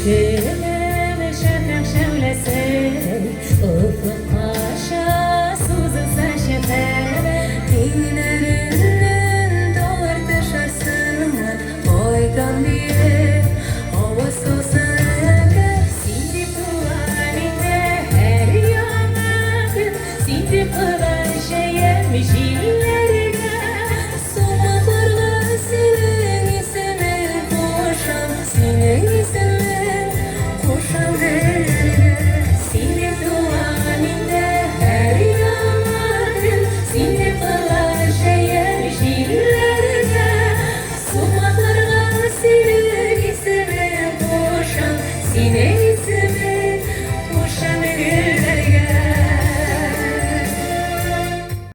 Gülüm şefek şevlesi ufuk aşağı sızılsa şefer Dinlerinden dolar düşersin Oydan diye hava soğusan Sindi tuvalinde her yanakın Sindi kılan şeyemiş illerine Soğuklarla senin ismin boşam Senin ismin Sindi tuvalinde her yanakın Sindi kılan şeyemiş illerine Soğuklarla senin ismin boşam Senin